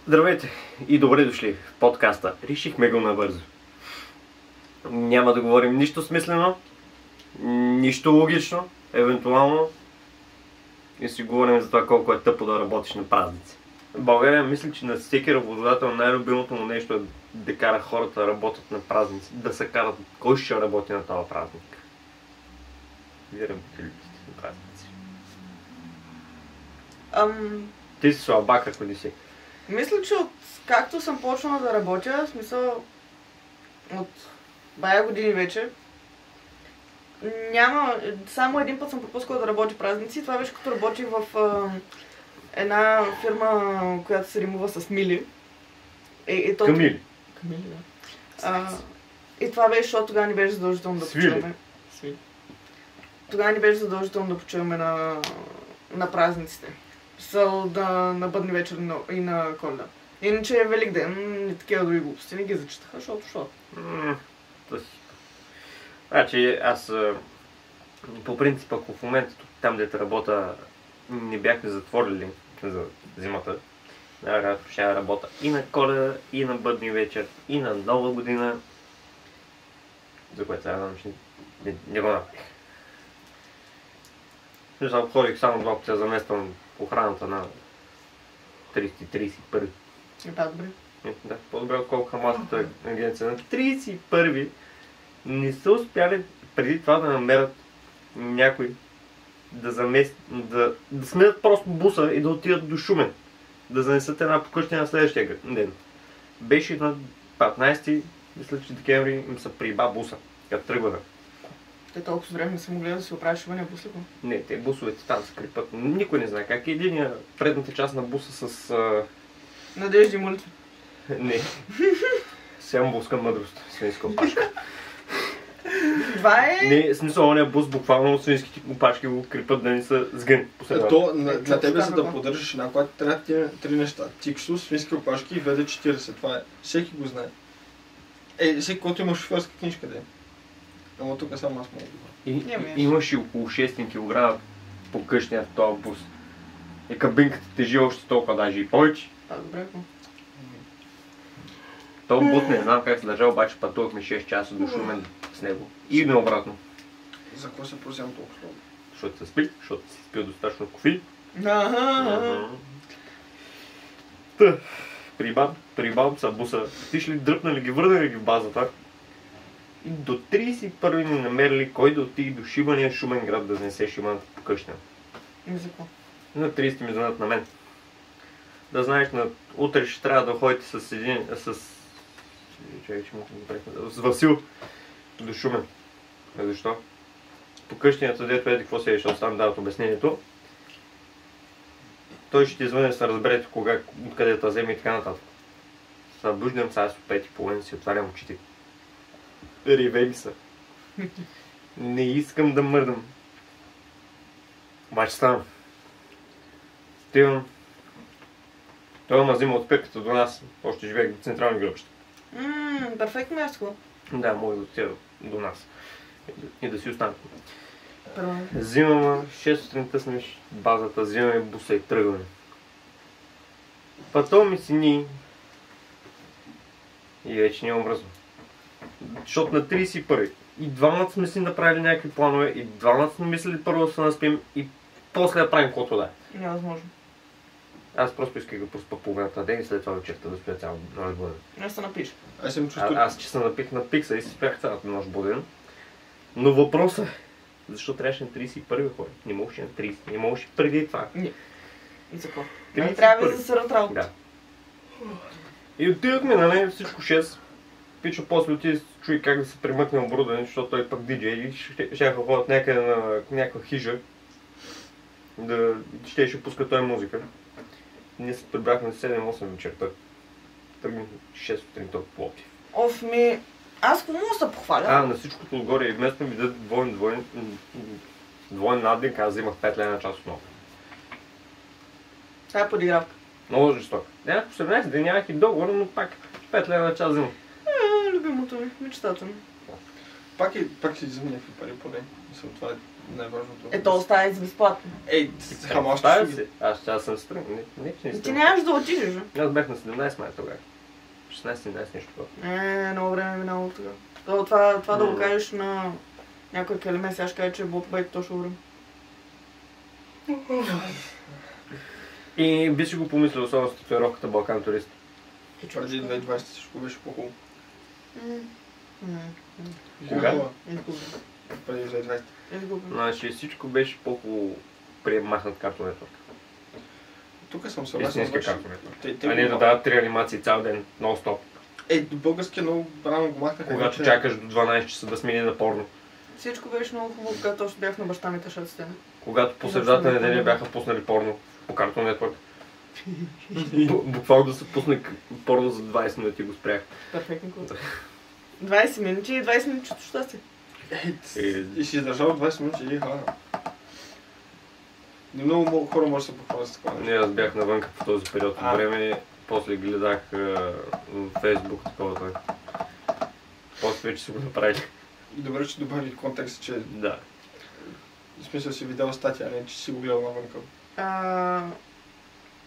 Здравейте и добре дошли в подкаста. Решихме го набързо. Няма да говорим нищо смислено, нищо логично, евентуално и си говорим за това колко е тъпо да работиш на празници. В България мисля, че на всеки работодател най-любимото му нещо е да кара хората да работят на празници, да се карат кой ще работи на този празник. Вие работите ли на празници? Ти си слабак, ако не си. Мисля, че както съм почнала да работя, в смисъл от бая години вече, само един път съм пропускала да работя празници. Това беше като работих в една фирма, която се римува с Мили. Камили. Камили, да. И това беше, защото тогава ни беше задължително да почиваме. Тогава ни беше задължително да почиваме на празниците. На Бъдни вечер и на Коледа. Иначе Великден и такива други глупости не ги зачитаха, защото. Значи аз по принцип, ако в момента там, дето работя, не бяхме затворили за зимата, ще работя и на Коледа, и на Бъдни вечер, и на Нова година, за което сега не го направих. Ходих само 2 пъти, замествам охраната на 30-31. Да, добре. Да, по-добре отколко хамаската агенция. На 31 не са успяли преди това да намерят някой да сменят просто буса и да отидат до Шумен. Да занесат една покъщня на следващия ден. Беше на 15, мисля, че декември им се приеба буса, като тръгваха. Те толкова време не са могли да си оправиш шумения бус ли? Не, те бусовете там се крепат. Никой не знае как. Единия предната част на буса с... Надежди и молитви. Не. Сямбулска мъдрост. Свинска опашка. Това е... Не, смисъл, ония бус буквално свинските опашки го крепат да не са сгъни. На тебе за да поддържаш една кола, трябва да три неща. Тиксус, свински опашки и ВД-40. Това е. Всеки го знае. Всеки, който има шофьорска книжка, да е. Ама тук само аз мога да говоря. Имаш и около 6 кг по къщния в този бус. И кабинката тежи още толкова, даже и повече. Добре. Този бус не знам как се държа, обаче пътувахме 6 часа до Шумен с него. И необратно. За какво се прозявам толкова много? Защото се спи, защото си спил достатъчно кофе. Прибавам са буса. Ти ли дръпнали ги, върнали ги в базата. И до 31 ни намерили кой да отиде до Шибания Шумен град да занесе шибаната по къщня. И за какво? На 30 ми звънят на мен. Да знаеш, утре ще трябва да ходите с Васил до Шумен. Защо? По къщнията, дето еди какво се е, защото там дават обяснението. Той ще ти звъне да се разберете откъде да вземе и така нататък. Събуждам сега с 5:30, си отварям очите. Ревели са. Не искам да мърдам. Обаче ставам. Стивам. Той ма взима от пирката до нас. Още живеех до централни гробища. Перфектно място. Да, мога да отида до нас. И да си остана. Първо. Взимам 6 сутринта сме базата, взимаме буса и тръгваме. Пътуваме ми сини. И вече нямам връзва. Защото на 31 и двамата сме си направили някакви планове, и двамата сме мислили първо да се наспим и после да правим каквото да е. Невъзможно. Аз просто исках да проспа половината ден и след това вечерта да спя цял нощ буден. Не се напиш. Аз че се напих на пикса и си спях цялата нощ буден. Но въпросът е, защо трябваше на 31 хора? Не можеше на 30, не можеше преди това. Не. И за какво? Не трябва да се сърят работа. Да. И отидохме, нали, всичко 6. Пичо после отиде чуи как да се примъкне оборудване, защото той пък диджей и ще ходят някъде на някаква хижа. Ще пуска той музика. Ние се прибрахме 7-8 вечерта. Тръгнем 6 сутринта от Пловдив. Аз какво мога да се похваля? На всичкото отгоре и вместо ми дадат двоен надник, аз взимах 5 лена на час отново. Това е подигравка. Много жестоко. По 17 ден нямах и договор, но пак 5 лена на час взимах. Любимото ми, мечтата ми. Пак си взема някакви пари поне. Това Най-важното. Ето остава за безплатно. Ей, ама Стая ще си. Аз съм стръм. Не, че не Ти стръм. нямаш да отидеш, а? Аз бях на 17 май тогава. 16-17 нещо такова. Много време е минало тогава. Това да го кажеш на някой калеме, сега ще кажа, че е било победите точно време. И би си го помислил, особено с татуировката Балкан турист. преди 2020 всичко беше по-хубаво. Кога? Изгубен. Преди 2020. Изгубен. Значи всичко беше по-хубаво при махнат Cartoon Network. Тук съм съгласен. Истинска обаче, Cartoon Network. те А не да дават 3 анимации цял ден, нон-стоп. до българския много рано го махнаха. Когато чакаш до 12 часа да смени на порно. Всичко беше много хубаво, когато още бях на баща ми тъшаците. Когато по средата на неделя бяха пуснали порно по Cartoon Network. Буквално да се пусне порно за 20 минути го спрях. Перфектно. 20 минути и 20 минути чувство щастие. И си държал 20 минути и хана. Не много хора може да се похвалят с такова нещо. Не, аз бях навънка по този период от време, после гледах в Facebook такова. После вече си го направили. И добре, че добавих контекст, че Да. в смисъл си видял статия, а не че си го гледал навънка.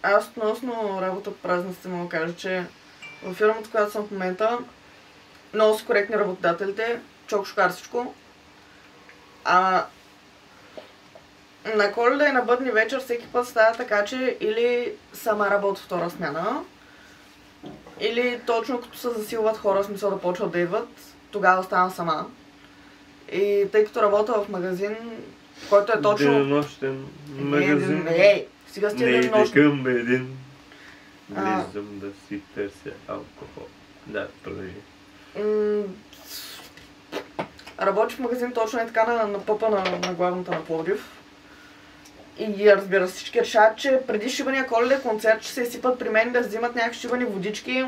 Аз относно работа по празниците мога да кажа, че във фирмата, която съм в момента, много са коректни работодателите, чок шокар всичко. На Коледа и на бъдни вечер всеки път става така, че или сама работа втора смяна, или точно като се засилват хора, в смисъл да почват да идват, тогава оставам сама. И тъй като работя в магазин, който е точно... Денонощен магазин. Сега сте Не денонощен. иде към един. Влизам да си търся алкохол. Да, продължи. Работи в магазин точно е така на пъпа на главната на Пловдив. И разбира се, всички решават, че преди шибания Коледа концерт ще се изсипат при мен да взимат някакви шибани водички,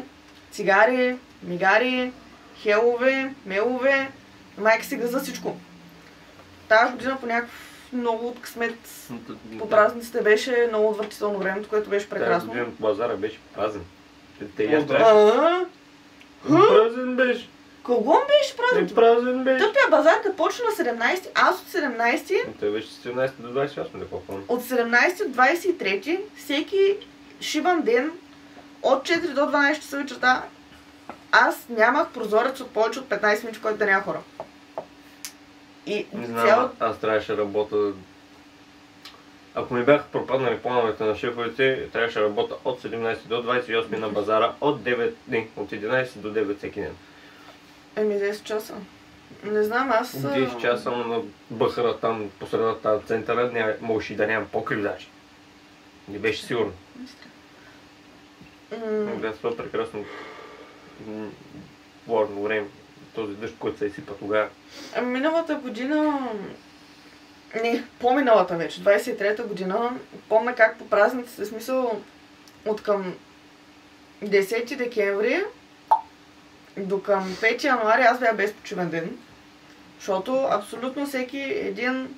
цигари, мигари, хелове, мелове. Майка си газа всичко. Тази година по някакъв много от късмет по празниците беше много отвратително времето, което беше прекрасно. Тази година базара беше празен. Празен беше. Кого ми беше празен? Празен беше. Тъпия базар като почна на 17, аз от 17... Той беше 17 до 28, да помня. От 17 до 23, всеки шибан ден, от 4 до 12 часа вечерта, аз нямах прозорец от повече от 15 минути, който да няма хора. И не знам, аз трябваше да работя... Ако ми бяха пропаднали плановете на шефовете, трябваше да работя от 17 до 28 на базара, от 11 до 9 всеки ден. 10 часа. Не знам, аз... 10 часа на бъхара там по средата на центъра, можеш и да нямам покрив даже. Не беше сигурно. Да, това прекрасно влажно време. Този дъжд, който се изсипа тогава. Миналата година... Не, по-миналата вече, 23-та година, помня как по празниците, в смисъл от към 10 декември до към 5 януари аз бях без почивен ден, защото абсолютно всеки един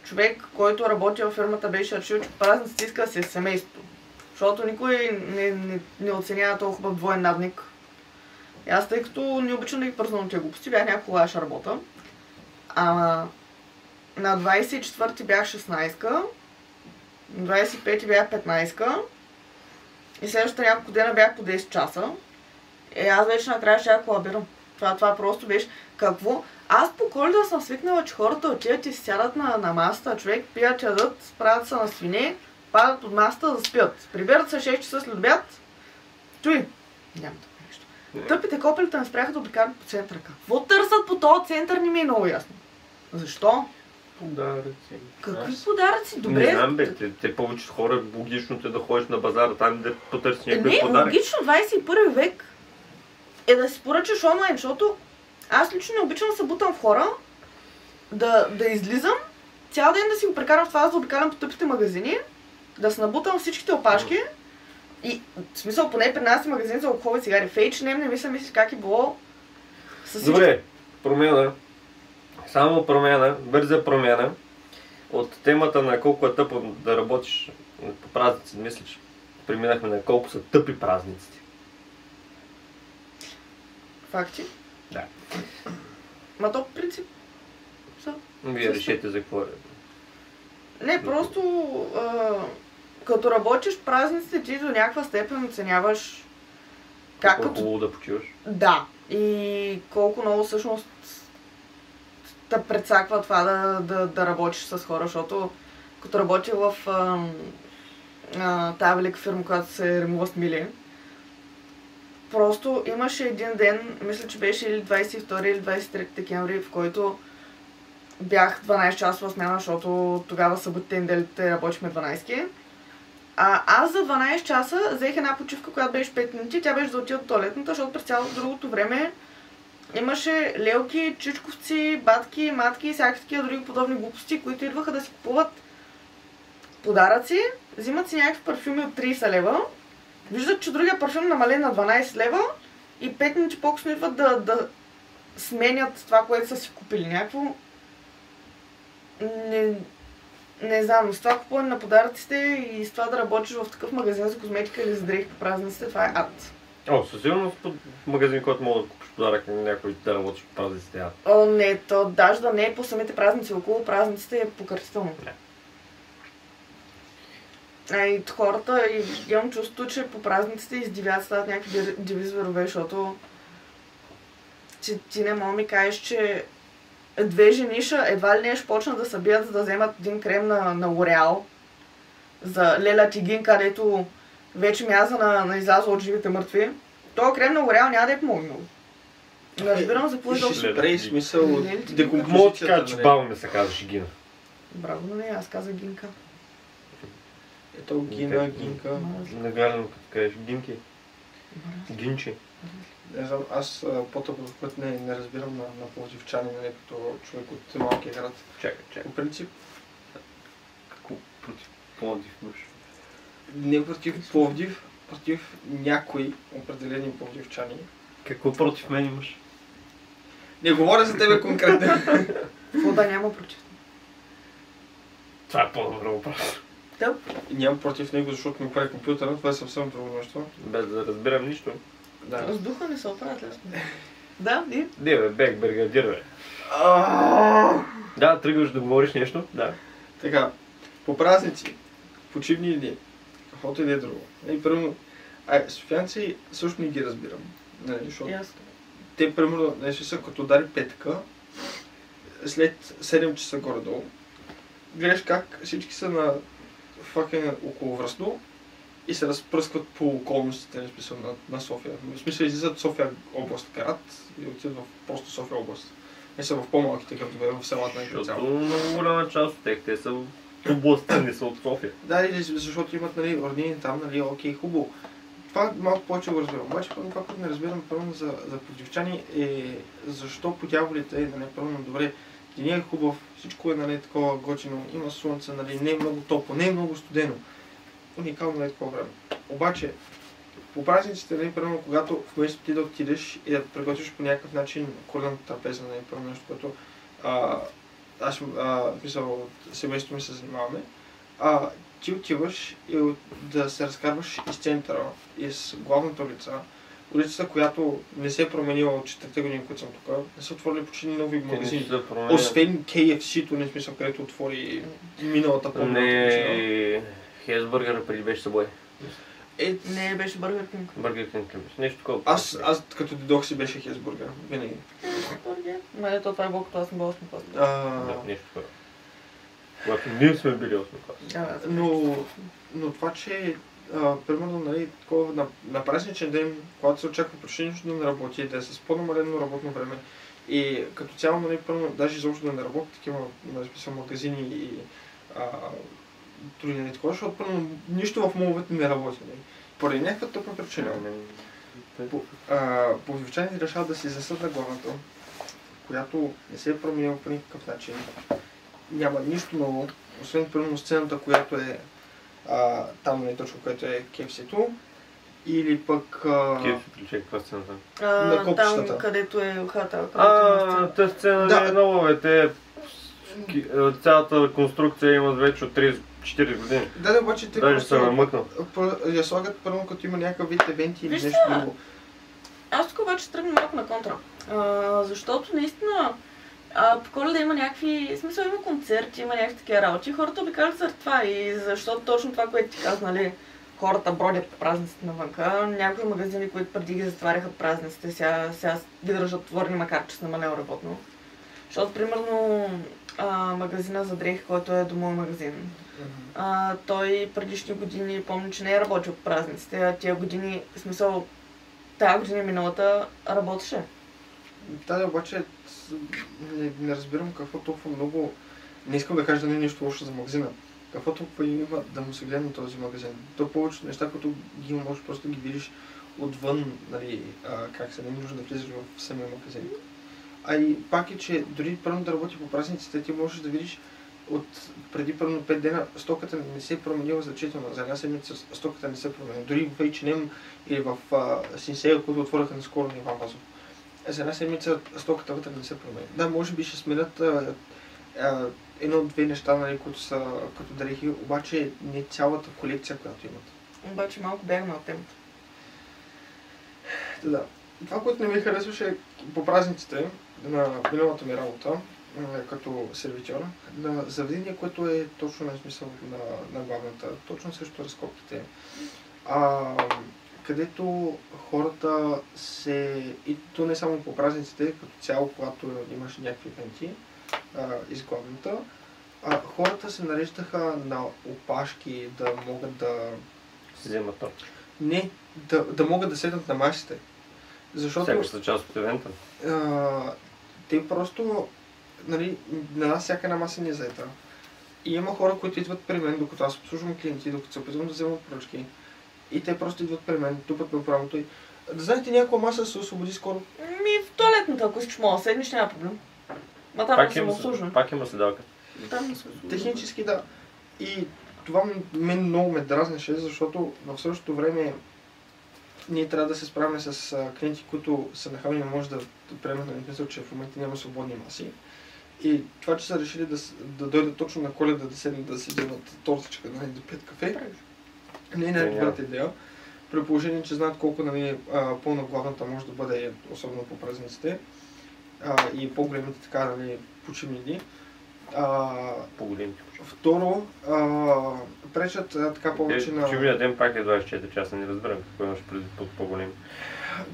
човек, който работи във фирмата, беше решил, че празниците иска да си е семейството. Защото никой не оценява толкова хубав двоен надник. И аз, тъй като не обичам да ги празнувам тия глупости, бях някога ще работа. На 24-ти бях 16-ка, на 25-ти бях 15-ка и следващата няколко дена бях по 10 часа. Аз вече накрая ще я колабирам. Това просто беше какво? Аз по Коледа съм свикнала, че хората отиват и си сядат на масата, човек пият, ядат, правят се на свине, падат от масата да спят. Прибират се 6 часа след обяд. Той. Няма такова нещо. Тъпите копелите не спряха да обикалят по центъра. Какво търсят по този център, не ми е много ясно. Защо? Подаръци. Какви подаръци? Добре. Не знам бе, те повечето хора логичното е да ходиш на базара там да потърсиш някакви подарък. Не, логично 21 век е да си поръчаш онлайн, защото аз лично не обичам да се бутам в хора, да излизам, цял ден да си го прекарам в това, да обикалям по тъпите магазини, да се набутам всичките опашки и в смисъл поне при нас е магазин за алкохол и цигари. Фейч не ми се мислиш как е било с всички... Добре, промяна. Само промяна, бърза промяна. От темата на колко е тъпо да работиш по празници, мисля, че преминахме на колко са тъпи празниците. Факти? Да. Ма то по принцип са. Вие решете за какво е. Не, просто като работиш празниците, ти до някаква степен оценяваш как е хубаво да почиваш. Да. И колко много всъщност те прецаква това да работиш с хора, защото като работя в тази велика фирма, която се ремува с Мили, просто имаше един ден, мисля, че беше или 22 или 23 декември, в който бях 12 часова смяна, защото тогава съботите и неделите работихме 12. Аз за 12 часа взех една почивка, която беше 5 минути, тя беше за отида от туалетната, защото през цялото другото време имаше лелки, чичковци, батки, матки и всякакви такива други подобни глупости, които идваха да си купуват подаръци, взимат си някакви парфюми от 30 лева, виждат, че другия парфюм намален на 12 лева и 5 минути по-късно идват да сменят това, което са си купили. Някакво... Не знам, с това купуване на подаръците и с това да работиш в такъв магазин за козметика или за дрехи по празниците, това е ад. Със сигурност в магазин, който мога да купиш подарък на някой да работиш по празниците, ад. Не, то даже да не е по самите празници, около празниците е покъртително. И хората, имам чувството, че по празниците издивят, стават някакви диви зверове, защото ти не мога ми кажеш, че две жениша едва ли не ще почнат да се бият, за да вземат един крем на Лореал за Леля Тигин, където вече мяза на излязла от живите мъртви. Този крем на Лореал няма да е помогне много. Не разбирам за какво е ще спре смисъл от декомпозицията. Мога ти кажа, че баба ми се казваше Гина. Браво на нея, аз казах Гинка. Ето Гина, Гинка. Нагарно като кажеш Гинки. Гинчи. Не знам, аз по-тъпо път не разбирам на пловдивчани, не като човек от малкия град. Чакай. По принцип... Какво против Пловдив имаш? Не против Пловдив, против някои определени пловдивчани. Какво против мен имаш? Не говоря за тебе конкретно. Какво да няма против? Това е по-добро въпрос. Тъп? Нямам против него, защото ми прави компютъра, това е съвсем друго нещо. Без да разбирам нищо. Да. С духа не се оправят лесно. Да, и? Не бе, бег, бригадир бе. Да, тръгваш да говориш нещо? Да. Така, по празници, почивни дни, каквото и да е друго. Примерно, софиянци също не ги разбирам. Защото те, примерно, са като удари петъка, след 7 часа горе-долу, гледаш как всички са на околовръстно и се разпръскват по околностите, в смисъл на София. В смисъл излизат София област град и отидат в просто София област. Не са в по-малките градове, в селата на Защото много голяма част от тях, те са в областта, не са от София. Да, защото имат роднини там, окей, хубаво. Това малко повече го разбирам. Обаче, това, което не разбирам първо за пловдивчани е защо по дяволите, първо добре, денят е хубав, всичко е такова готино, има слънце, не е много топло, не е много студено. Уникално такова време. Обаче, по празниците, примерно, когато вместо ти да отидеш и да приготвиш по някакъв начин колената трапеза, първо нещо, което аз мисля, семейството ми се занимаваме, ти отиваш и да се разкарваш из центъра, из главната улицата, която не се е променила от 4 години, които съм тук, не са отворили почти нови магазини. Освен KFC-то, не смисъл, където отвори миналата по-миналата почина. Хесбъргър преди беше събой. Не, беше Бургер Кинг. Бургер Кинг беше. Нещо такова. Аз като дойдох си беше Хесбъргър. Винаги. Не, това е болкото, аз съм бил 8 клас. Да, нещо такова. Когато ние сме били 8 клас. Но това, че примерно, такова на празничен ден, когато се очаква почти нищо да не работи, да е с по-намалено работно време и като цяло, даже изобщо да не работи такива магазини и други такова, защото нищо в моловете не работи. Поради някаква тъпна причина. Пловдивчаните решават да си засадат главната, която не се е променила по никакъв начин. Няма нищо ново, освен примерно сцената, която е там точно, което е KFC-то, или пък... KFC-то, каква сцената? На копчетата. Там, където е хата. Тази сцена не е нова, цялата конструкция има вече от 30-40 години. Да, обаче те даже се намъкнал. Я слагат първо, като има някакъв вид евенти или нещо друго. Аз тук обаче тръгна малко на контра. Защото наистина По Коледа има някакви, в смисъл има концерти, има някакви такива работи. Хората обикалят заради това и защото точно това, което ти каза, нали, хората бродят по празниците навънка. Някои магазини, които преди ги затваряха празниците, сега ги държат отворени, макар че са намалел работно. Защото, примерно, магазина за дрехи, който е домовен магазин, той предишни години, помня, че не е работил по празниците, а тия години, в смисъл, тази година миналата работеше. Да, обаче не разбирам какво толкова много... Не искам да кажа да не е нещо лошо за магазина. Какво толкова има да му се гледа на този магазин? То повечето неща, които ги има, може просто да ги видиш отвън, нали, как се, не нужда да влизаш в самия магазин. А и пак е, че дори първо да работи по празниците, ти можеш да видиш от преди първо 5 дена стоката не се е променила значително. За една седмица стоката не се е променила. Дори в H&M или в Синсея, които отвориха наскоро на Иван Вазов. За една седмица стоката вътре не се промени. Да, може би ще сменят едно-две неща, нали, които са като дрехи, обаче не цялата колекция, която имат. Обаче малко бягна от темата. Да. Това, което не ми харесваше по празниците на миналата ми работа, като сервитьор, на заведение, което е точно на смисъл на главната, точно срещу разкопките. Където хората и то не само по празниците, като цяло, когато имаш някакви евенти из главната, хората се нареждаха на опашки да могат да... Си вземат то. Не, да могат да седнат на масите. Защото... Сякаш са част от евента. Те просто, нали, на нас всяка една маса не е заета. И има хора, които идват при мен, докато аз обслужвам клиенти, докато се опитвам да вземат поръчки. И те просто идват при мен, тупат ме правото и... Да знаете, някаква маса да се освободи скоро? В туалетната, ако искаш, мога да седнеш, няма проблем. Ма там не съм обслужван. Пак има седалка. Там не съм обслужван. Технически да. И това мен много ме дразнеше, защото в същото време ние трябва да се справим с клиенти, които са нахални, не може да приемат, нали, мисля, че в момента няма свободни маси. И това, че са решили да дойдат точно на Коледа, да седнат да си вземат тортичка, нали, да пият кафе, не е най-добрата идея. При положение, че знаят колко, нали, пълна главната може да бъде, особено по празниците, и по-големите така, нали, почивни дни. По-големите. Второ, пречат така повече на... Почивният ден пак е 24 часа, не разбирам какво имаш преди по-голем.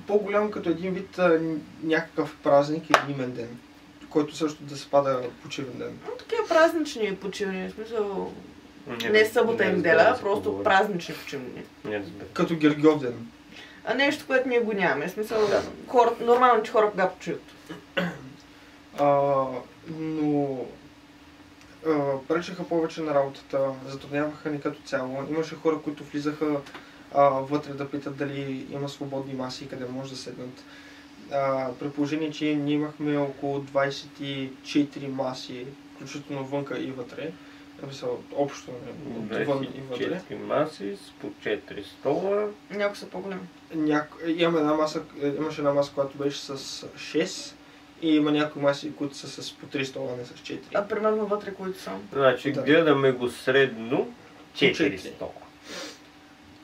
По-голям като един вид някакъв празник или имен ден, който също да се пада почивен ден. Такива празнични почивни, в смисъл... Не събота и неделя, просто празнични почивни. Като Гергьов ден. Нещо, което ние го нямаме. В смисъл, нормално, че хора кога почиват. Но пречеха повече на работата, затрудняваха ни като цяло. Имаше хора, които влизаха вътре да питат дали има свободни маси, къде може да седнат. При положение, че ние имахме около 24 маси, включително вънка и вътре. Общо вън и вътре. 4 маси с по 4 стола. Някои са по-големи. Имаше една маса, която беше с 6 и има някои маси, които са с по 3 стола, не с 4. Примерно вътре, които са? Значи гледаме го средно 4 стола.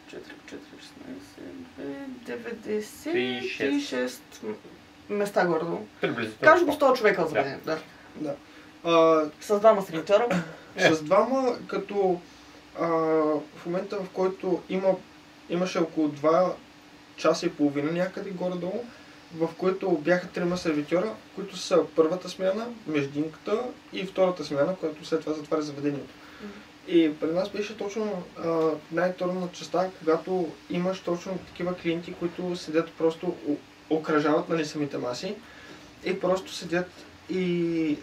4 по 4, 16, 96 места горе-долу. Кажа го 100 човека от заведението. Да. С двама сервитьора. С двама, като в момента, в който имаше около 2 часа и половина някъде горе-долу, в които бяха 3 сервитьора, които са първата смяна, междинката и втората смяна, която след това затваря заведението. И при нас беше точно най-трудна частта, когато имаш точно такива клиенти, които седят просто, окръжават, нали, самите маси и просто седят и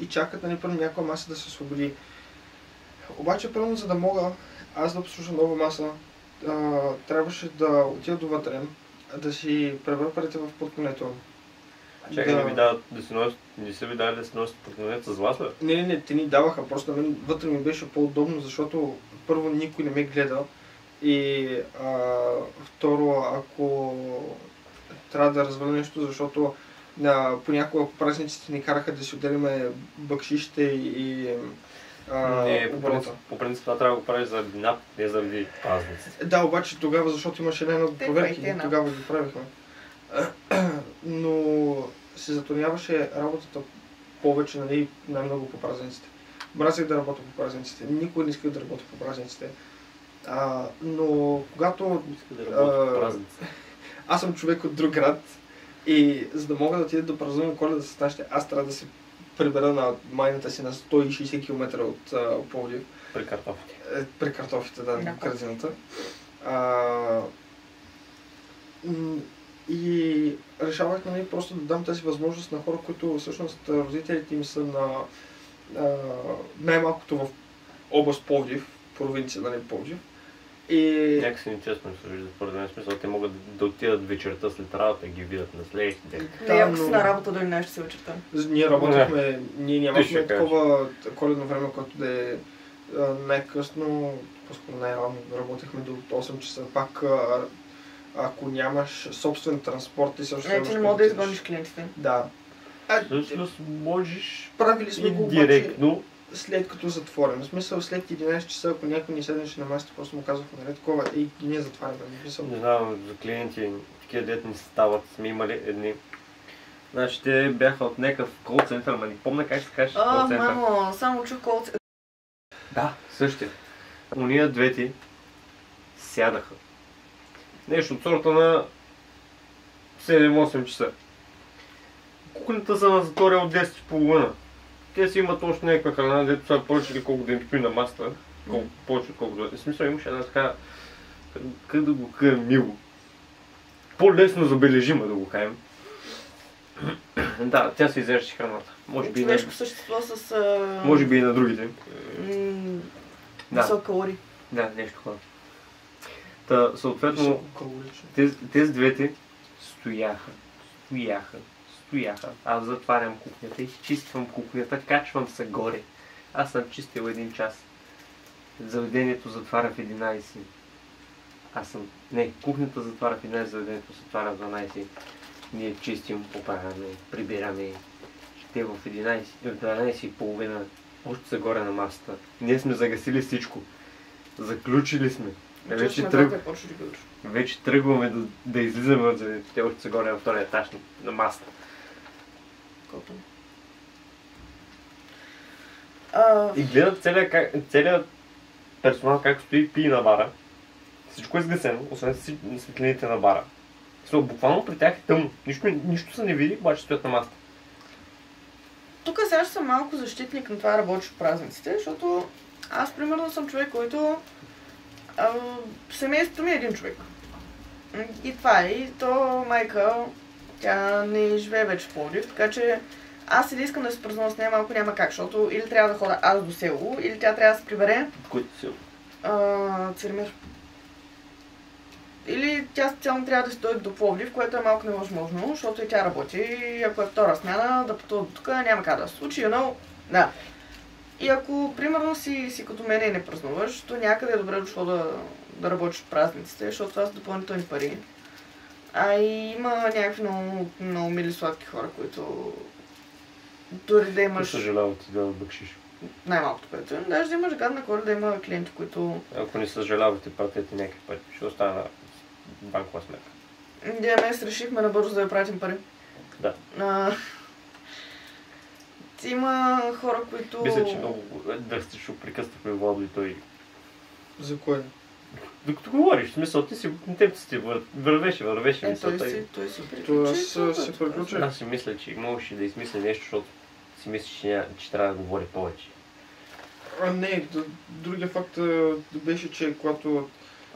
чакат, нали, първо някаква маса да се освободи. Обаче, първо, за да мога аз да обслужа нова маса, трябваше да отида довътре, да си пребра парите в портмонето. Чакай, не са ви дали да се носят портмонето с вас, бе? Не, те ни даваха, просто на мен вътре ми беше по-удобно, защото първо никой не ме гледа и второ, ако трябва да разваля нещо, защото понякога по празниците ни караха да си отделиме бакшишите и оборота. По принцип това трябва да го правиш заради НАП, не заради празниците. Да, обаче тогава, защото имаше най-много проверки, тогава го правихме. Но се затрудняваше работата повече, нали, най-много по празниците. Мразех да работя по празниците. Никой не иска да работя по празниците. Но когато... аз съм човек от друг град и за да мога да отида да празнувам Коледа с нашите, аз трябва да се прибера на майната си на 160 км от Пловдив. При картофите. При картофите, да, на картината. И решавах, нали, просто да дам тази възможност на хора, които всъщност родителите им са на най-малкото в област Пловдив, провинция, нали, Пловдив. И... Някакси нечестно се вижда, според мен смисъл, те могат да отидат вечерта след работа и ги видят на следващия ден. Не, ако си на работа до 11 часа вечерта. Ние работихме, ние нямахме такова коледно време, което да е най-късно, по-скоро най-рано работихме до 8 часа. Пак ако нямаш собствен транспорт и също... Не, ти не мога да изгониш клиентите. Да. Всъщност можеш правили сме го индиректно. След като затворим. В смисъл след 11 часа, ако някой ни седнеше на масата, просто му казвахме, нали, такова и ние затваряме. Не знам, за клиенти, такива дет ни стават, сме имали едни. Значи те бяха от някакъв кол-център, ма не помня как се каже кол-център. Мамо, само чух кол-център. Да, същия. Уния двете сядаха. Нещо от сорта на 7-8 часа. Кухнята са на затворя от 10:30. Те си имат още някаква храна, дето са поръчали колко да им стои на масата, повече отколкото да е. В смисъл имаше една така, как да го кажем, мило. По-лесно забележима да го кажем. Да, тя се изреждаше храната. Може би човешко същество с... Може би и на другите. Висок калории. Да, нещо хора. Та, съответно, тези двете стояха. Аз затварям кухнята, изчиствам кухнята, качвам се горе. Аз съм чистил 1 час. Заведението затваря в 11. Кухнята затваря в 11, заведението се затваря в 12. Ние чистим, поправяме, прибираме. Те в 12:30 още са горе на масата. Ние сме загасили всичко. Заключили сме. Вече тръгваме да излизаме от заведението. Те още са горе на втория етаж на масата. И гледат целият персонал как стои пие на бара. Всичко е сгасено, освен светлините на бара. Буквално при тях е тъмно. Нищо се не види, обаче стоят на масата. Тук сега ще съм малко защитник на това работиш в празниците, защото аз примерно съм човек, който семейството ми е един човек. И това е. И то майка, тя не живее вече в Пловдив, така че аз или искам да се празнувам с нея, малко няма как, защото или трябва да хода аз до село, или тя трябва да се прибере. Който село? Церемир. Или тя специално трябва да се дойде до Пловдив, което е малко невъзможно, защото и тя работи, и ако е втора смяна, да пътува до тук, няма как да се случи, да. И ако, примерно, си като мене и не празнуваш, то някъде е добре дошло да работиш в празниците, защото това са допълнителни пари. И има някакви много мили сладки хора, които дори да имаш... Съжаляват ти да бъкшиш. Най-малкото което е. Даже да имаш гадна Коледа, да има клиенти, които... Ако не съжалявате, пратете някакви пари. Ще остана на банкова сметка. Днес решихме набързо да я пратим пари. Да. Има хора, които... Мисля, че много дръстично прекъснахме Владо и той. За кое? Докато говориш, в смисъл, ти си темците вървеше мисълта. Той си приключи. Аз си мисля, че можеше да измисля нещо, защото си мисля, че трябва да говори повече. Не, другия факт беше, че когато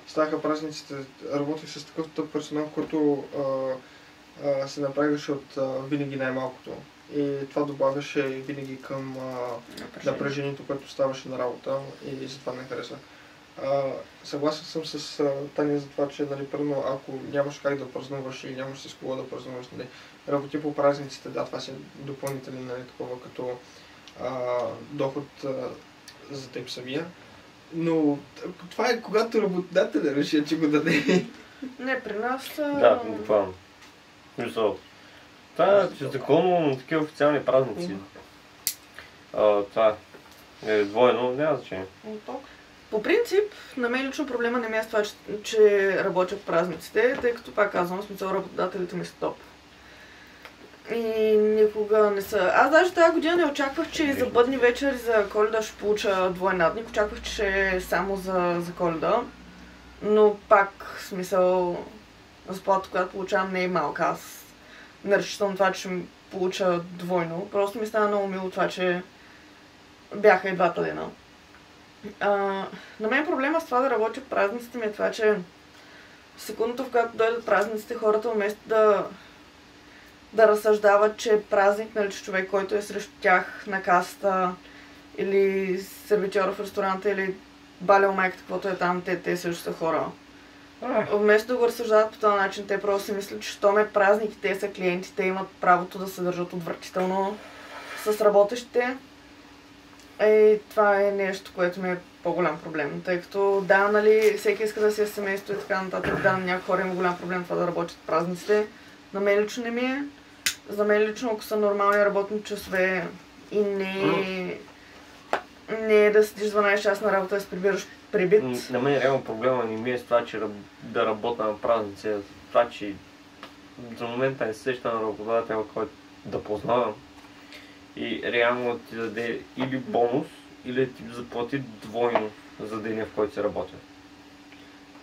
ставаха празниците, работех с такъв персонал, който се напрягаше от винаги най-малкото. И това добавяше винаги към напрежението, което ставаше на работа и затова не хареса. Съгласен съм с Таня за това, че нали, първо, ако нямаш как да празнуваш или нямаш с кого да празнуваш, нали, работи по празниците, да, това си допълнителен нали, такова като доход за теб самия. Но това е когато работодателя реши, че го даде. Не, при нас... Да, буквално. Това е законно на такива официални празници. Това е двойно, няма значение. По принцип, на мен лично проблема не ми е с това, че работя в празниците, тъй като пак казвам, смисъл работодателите ми са топ. И никога не са. Аз даже тази година не очаквах, че за бъдни вечери за Коледа ще получа двоен надник. Очаквах, че ще е само за Коледа. Но пак, в смисъл, заплата, която получавам, не е малка. Аз не разчитам това, че ще ми получа двойно. Просто ми стана много мило това, че бяха и двата дена. На мен проблема с това да работя в празниците ми е това, че секундата, в която дойдат празниците, хората вместо да разсъждават, че е празник, нали, че човек, който е срещу тях на касата или сервитьора в ресторанта или балел майка, каквото е там, те също са хора. Вместо да го разсъждават по този начин, те просто си мислят, че щом е празник и те са клиенти, те имат правото да се държат отвратително с работещите. И това е нещо, което ми е по-голям проблем, тъй като да, нали, всеки иска да си е семейство и така нататък, да, някои хора има голям проблем това да работят в празниците. На мен лично не ми е. За мен лично, ако са нормални работни часове и не е да седиш 12 часа на работа да се прибираш прибит. На мен реално проблема не ми е с това, че да работя на празници, а това, че за момента не се сеща на работодател, който да познавам. И реално ти даде или бонус, или ти заплати двойно за деня, в който се работя.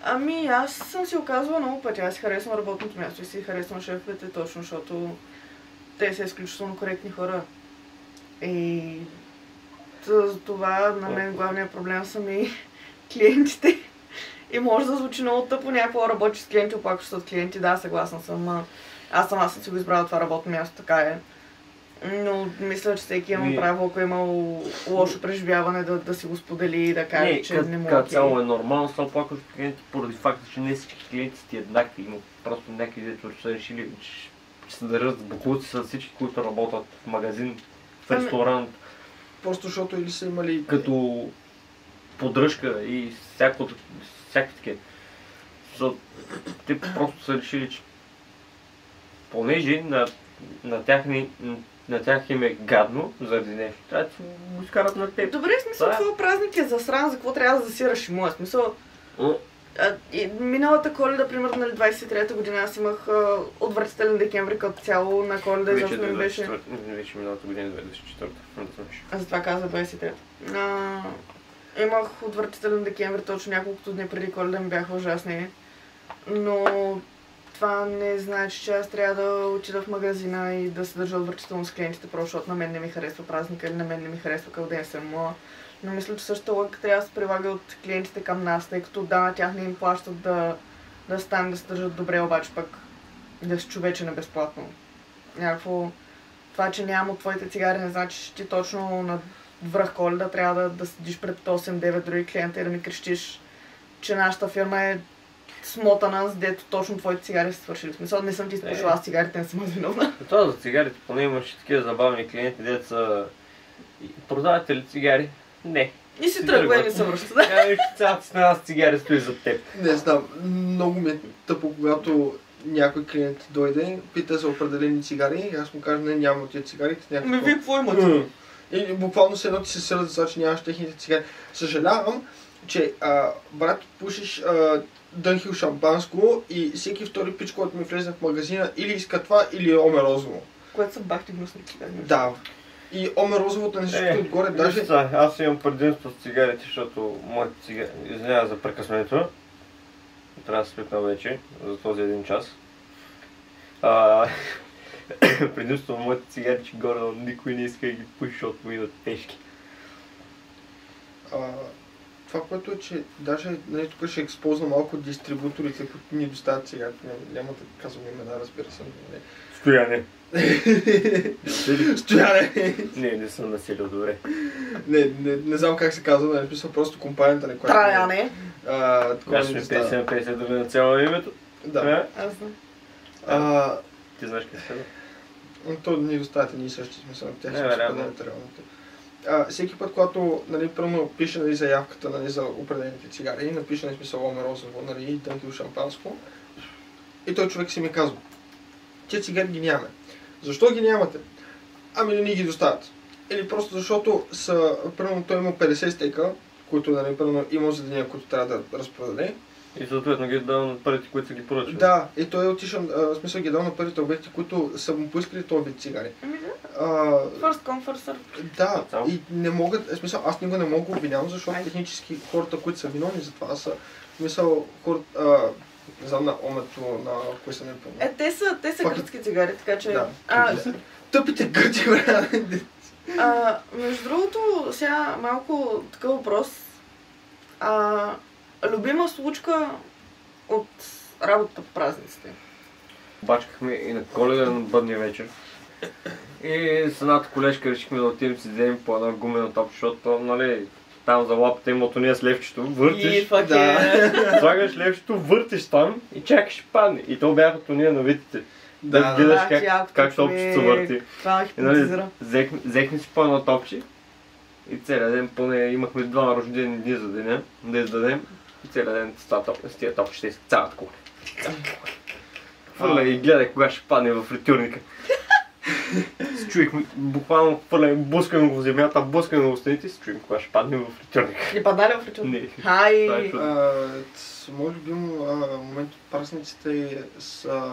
Ами аз съм си оказвала много пъти. Аз си харесвам работното място и си харесвам шефовете точно, защото те са изключително коректни хора. И за това на мен главният проблем са ми клиентите. И може да звучи много тъпо, някакво работиш с клиенти, оплакваш се от клиенти. Да, съгласна съм. Аз сама съм си го избрала това работно място, така е. Но мисля, че всеки има право, ако е имал лошо преживяване, да си го сподели и да каже, че не му окей. Цяло е нормално, само плакаш от клиенти поради факта, че не всички клиенти са еднакви. Има просто някакви дето са решили, че се държат с боклуци с всички, които работят в магазин, в ресторант. Просто защото или са имали... Като поддръжка и всякакви такива. Те просто са решили, че понеже на тях им е гадно заради нещо. Трябва да го изкарат на теб. Добре, в смисъл, това празник е засран, за какво трябва да засираш и моя смисъл. Миналата Коледа, примерно, на 23-та година, аз имах отвратителен декември като цяло на Коледа. Вече не беше... Вече миналата година 24-та. Аз това каза 23-та. Имах отвратителен декември, точно няколкото дни преди Коледа ми бяха ужасни. Но това не значи, че аз трябва да отида в магазина и да се държа отвратително с клиентите, просто защото на мен не ми харесва празника или на мен не ми харесва къв ден съм. Но мисля, че същата логика трябва да се прилага от клиентите към нас, тъй като да, на тях не им плащат да станат да се държат добре, обаче пък да се човече безплатно. Някакво това, че нямам от твоите цигари, не значи, че ти точно на връх Коледа трябва да седиш пред 8-9 други клиента и да ми крещиш, че нашата фирма е смотана, дето точно твоите цигари са свършили. В смисъл, не съм ти изпушила с цигарите, не съм аз виновна. Това за цигарите, поне имаш такива забавни клиенти, дето са... Продавате ли цигари? Не. И си тръгва и не се връща. Цялата стена с цигари стои за теб. Не знам, много ми е тъпо, когато някой клиент дойде, пита за определени цигари и аз му кажа, не, нямам тия цигари. Ами вие какво имате? И буквално се едно ти се сърда за това, че нямаш техните цигари. Съжалявам, че брат, пушиш Дънхил шампанско и всеки втори пич, който ми влезе в магазина, или иска това, или Оме розово. Което са бахти гнусни цигари. Да. И Оме розовото нещо отгоре даже... Аз имам предимство с цигарите, защото моите цигари... Извинява за прекъсването. Трябва да свикна вече за този един час. Предимството на моите цигари, че горе никой не иска да ги пуши, защото му идват тежки. Това, което е, че даже нали, тук ще използвам малко дистрибуторите, които ни доставят сега. Няма да казвам имена, разбира се. Стояне. Стояне. Не съм населил добре. Не знам как се казва, нали, писал просто компанията, на която... Траяне. Аз сме 50-50 да ви нацелвам името. Да. Аз знам. Ти знаеш как се казва? То ни доставяте ние същи смисъл. Тях ще споделят реалното. Всеки път, когато нали, първо пише нали, заявката нали, за определените цигари, напише на смисъл Оме розово нали, и Дънхил шампанско, и той човек си ми казва, тия цигари ги нямаме. Защо ги нямате? Ами не ни ги доставят. Или просто защото са, примерно той има 50 стейка, които нали, примерно има за деня, които трябва да разпродаде, И съответно ги е дал на първите, които са ги поръчали. Да, и той е отишъл, в смисъл ги е дал на първите обекти, които са му поискали този вид цигари. First come, first serve. Да, и не могат, в смисъл, аз никога не мога да обвинявам, защото технически хората, които са виновни за това са, в смисъл, хората, не знам на омето, на кой са не помня. Те са гръцки цигари, така че... Да. Тъпите гърци, брат. Между другото, сега малко такъв въпрос. Любима случка от работата по празниците? Бачкахме и на Коледа на бъдния вечер. И с едната колежка решихме да отидем си вземем по една гумена топче, защото, нали, там за лапата има отония с левчето, въртиш, слагаш левчето, въртиш там и чакаш падне. И то бяха отония на витите. Да гледаш как топчето се върти. Това хипнотизира. Взехме си по едно топче и целият ден поне имахме 2 рождени дни за деня да издадем. И целият ден с тия топчета и с цялата кухня. Хвърля и гледай кога ще падне в фритюрника. Се чуих, буквално хвърляме, блъскаме го в земята, блъскаме го в стените и се чуем кога ще падне в фритюрника. Не падна ли в фритюрника? Не. Хай! Моят любим момент от празниците са...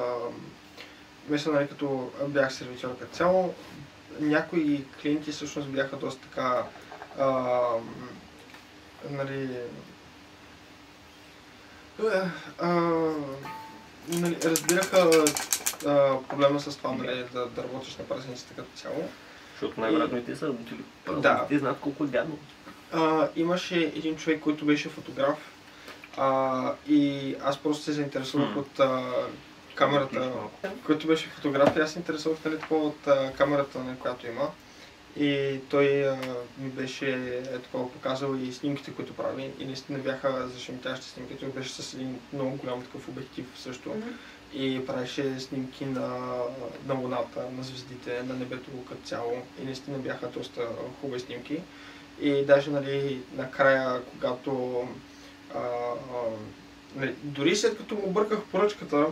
Мисля, нали, като бях сервитьор като цяло, някои клиенти всъщност бяха доста така... нали... разбираха проблема с това, нали, да работиш на празниците като цяло. Защото най-вероятно и те са работили. Да. Те знаят колко е гадно. Имаше един човек, който беше фотограф и аз просто се заинтересувах от камерата, който беше фотограф и аз се интересувах, нали, от камерата, която има. И той ми беше такова показал и снимките, които прави. И наистина бяха зашеметящи снимки. Той беше с един много голям такъв обектив също. И правеше снимки на луната, на звездите, на небето като цяло. И наистина бяха доста хубави снимки. И даже, нали, накрая, когато нали, дори след като му бърках поръчката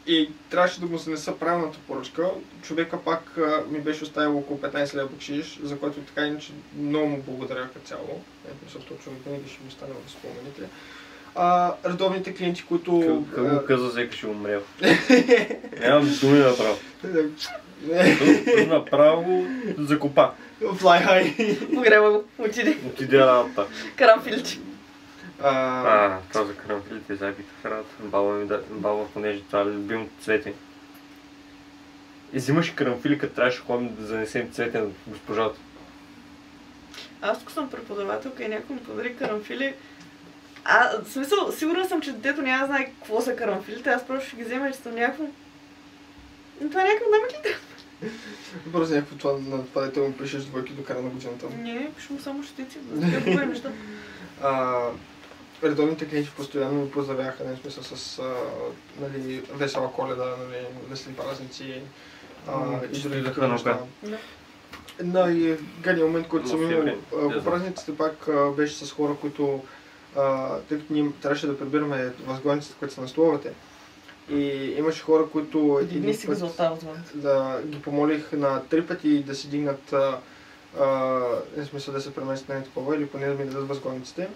и трябваше да му се неса правилната поръчка, човека пак ми беше оставил около 15 лева бакшиш, за което така иначе много му благодаря като цяло. Защото човек винаги ще ми остане в спомените. Редовните клиенти, които... Как го каза, всеки ще умрел. Нямам думи направо. Направо закопа. Fly high. Погреба го, отиде работа. Карамфилче. Това за карамфилите забита в работа. Баба, понеже това е любимото цвете. И взимаш карамфили, като трябваше ходим да занесем цвете на госпожата. Аз тук съм преподавателка и някой ми подари карамфили. В смисъл, сигурна съм, че детето няма да знае какво са карамфилите, аз просто ще ги взема и че съм някакво... Но това някакво намек ли трябва? Просто някакво на това дете му пишеш двойки до края на годината. Не, пише му само щици, да такива неща. Редовните клиенти постоянно ми поздравяха, в смисъл с нали, весела Коледа, нали, весели празници и други такива неща. Но и гадния момент, който съм имал по празниците, пак беше с хора, които тъй като ние трябваше да прибираме възглавниците, които са на столовете. И имаше хора, които един път да ги помолих на 3 пъти да си дигнат, в смисъл да се преместят на такова или поне да ми дадат възглавниците.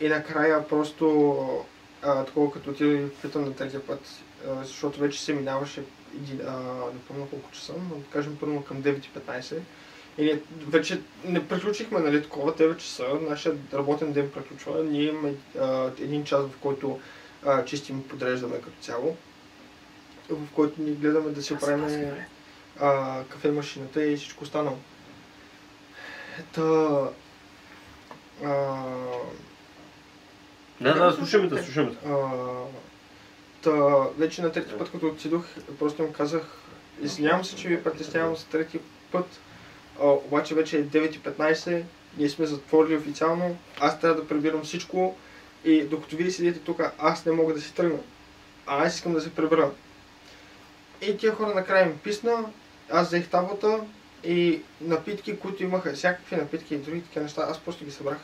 И накрая просто такова като отида и питам на третия път, защото вече се минаваше, не помня колко часа, но да кажем първо към 9:15. И ние вече не приключихме, нали, такова 9 часа, нашия работен ден приключва, ние имаме 1 час, в който чистим и подреждаме като цяло, в който ни гледаме да си оправим кафе машината и всичко останало. Да, слушаме. Вече на трети път, като отидох, просто им казах, извинявам се, че ви притеснявам за трети път, обаче вече е 9:15, ние сме затворили официално, аз трябва да прибирам всичко и докато вие седите тук, аз не мога да си тръгна, аз искам да се прибера. И тия хора накрая ми писна, аз взех таблата и напитки, които имаха, всякакви напитки и други такива неща, аз просто ги събрах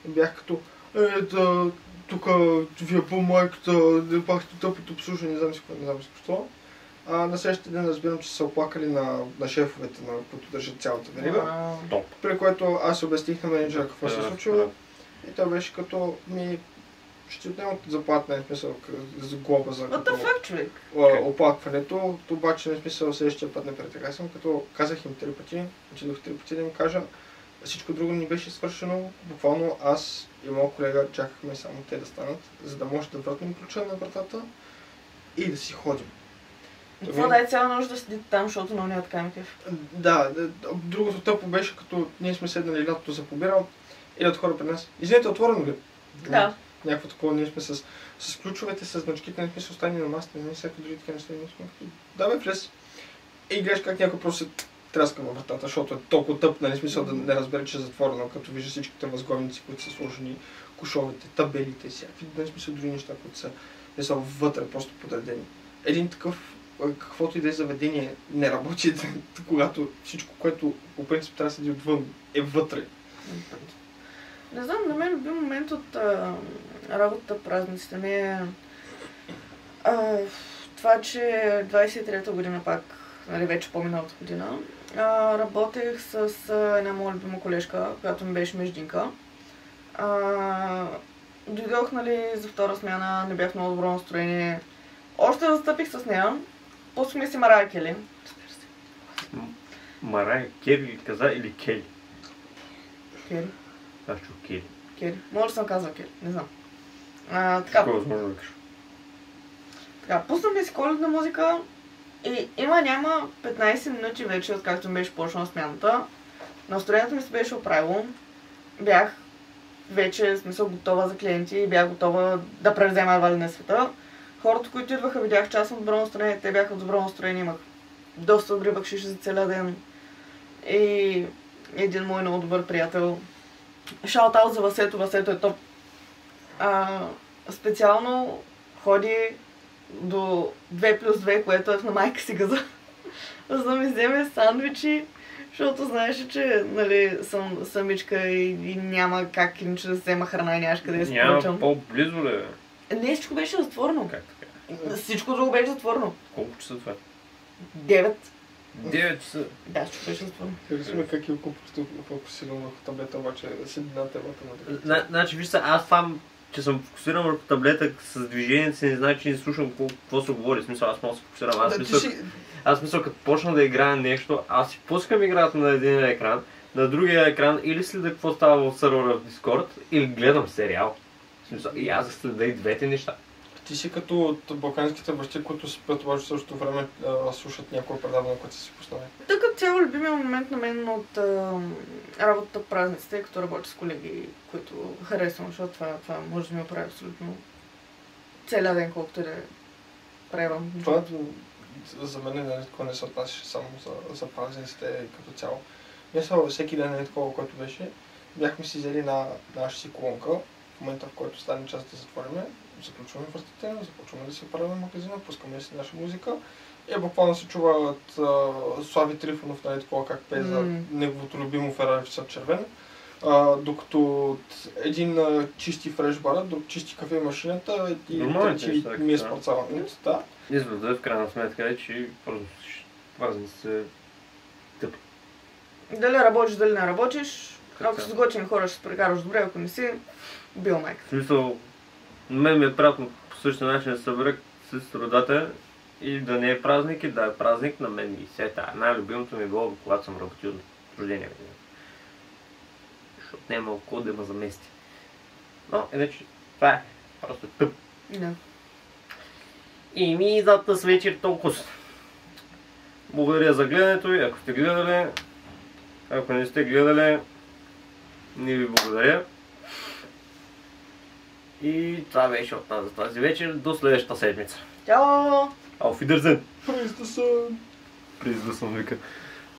и бях като тук вие по майката, не пахте тъпото обслужване, не знам си какво. На следващия ден разбирам, че са оплакали на шефовете, на които държат цялата верига. При което аз обясних на менеджера какво се е случило. И той беше като ще ти отнемат заплата, смисъл, за глоба за What the fuck, човек? оплакването, обаче в смисъл следващия път не претеках съм, като казах им 3 пъти, отидох 3 пъти да им кажа, всичко друго ни беше свършено, буквално аз и моят колега чакахме само те да станат, за да може да вратим ключа на вратата и да си ходим. Какво да е цяла нощ да седите там, защото много няма така ми кеф? Да, другото тъпо беше, като ние сме седнали лятото за побирал, идват хора при нас. Извинете, отворено ли? Да. Някакво такова, ние сме с ключовете, с значките, не сме се остани на масата, не всяка други така неща, ние сме като, да бе, влез. И гледаш как някой просто се тряска във вратата, защото е толкова тъп, нали, смисъл да не разбере, че е затворено, като вижда всичките възглавници, които са сложени, кошовете, табелите, всякакви, нали, смисъл други неща, които са, не са вътре, просто подредени. Един такъв, каквото и да е заведение, не работи, когато всичко, което по принцип трябва да седи отвън, е вътре. Не знам, на мен любим момент от работата празниците ми е това, че 23-та година пак, нали, вече по-миналата година, работех с една моя любима колежка, която ми беше междинка. Дойдох, нали, за втора смяна, не бях много добро настроение. Още застъпих с нея. Пуснахме си Марая Кери. Марая Кери ли каза или Кели? Кери. Аз чух Кери. Кери. Може да съм казал Кери, не знам. Така. Какво е възможно да кажа? Така, пуснахме си коледна музика и няма 15 минути вече, откакто ми беше почнала смяната. Настроението ми се беше оправило. Бях вече, в смисъл, готова за клиенти и бях готова да превзема едва ли на света. Хората, които идваха, видях, че аз съм в добро настроение, те бяха в добро настроение, имах доста добри бакшиши за целия ден. И един мой много добър приятел, шаут-аут за Васето, Васето е топ. Специално ходи до 2+2, което е на майка си газа, за да ми вземе сандвичи, защото знаеше, че, нали, съм самичка и няма как иначе да взема храна и нямаш къде да се поръчам. Няма по-близо ли? Не, всичко беше затворено. Как така? Всичко друго беше затворено. Колко часа това? 9. 9 часа. Да, всичко беше затворено. Харесваме как е фокусиран върху таблета, обаче седи на темата. Значи, виж се, аз това, че съм фокусиран върху таблета с движението си, не значи, че не слушам какво се говори. В смисъл, аз мога да се фокусирам. Аз мисля, като почна да играя нещо, аз си пускам играта на един екран, на другия екран или следа какво става в сървъра в Discord, или гледам сериал. В смисъл, и аз следа и двете неща. Ти си като от балканските бащи, които спят обаче в същото време слушат някое предаване, което си пуснали. Така цяло любимия момент на мен от работата празниците, като работя с колеги, които харесвам, защото това може да ми оправи абсолютно целия ден, колкото и да правям. Това за мен не се отнасяше само за празниците като цяло. Не само всеки ден е такова, което беше. Бяхме си взели на нашата си колонка, в момента в който стане час да затвориме, заключваме вратите, започваме да се оправяме магазина, пускаме си наша музика и буквално се чува от Слави Трифонов, нали, такова как пее за неговото любимо Ферари в червен. Докато от един чисти фреш бара, друг чисти кафе машината и трети ми е спортсалът. Да. Извода в крайна сметка е, че празниците тъпи. Дали работиш, дали не работиш, ако си с готини хора ще се прекараш добре, ако не си, бил майка. В смисъл, на мен ми е приятно по същия начин да се събера с родата и да не е празник и да е празник на мен и сета. Най-любимото ми е било, когато съм работил от рождения година. Защото няма около да ме замести. Но, иначе, това е просто тъп. Да. И ми за тази вечер толкова. Благодаря за гледането и ако сте гледали, ако не сте гледали, не ви благодаря. И това беше от нас за тази вечер. До следващата седмица. Чао! Auf Wiedersehen! През да съм. През да съм вика.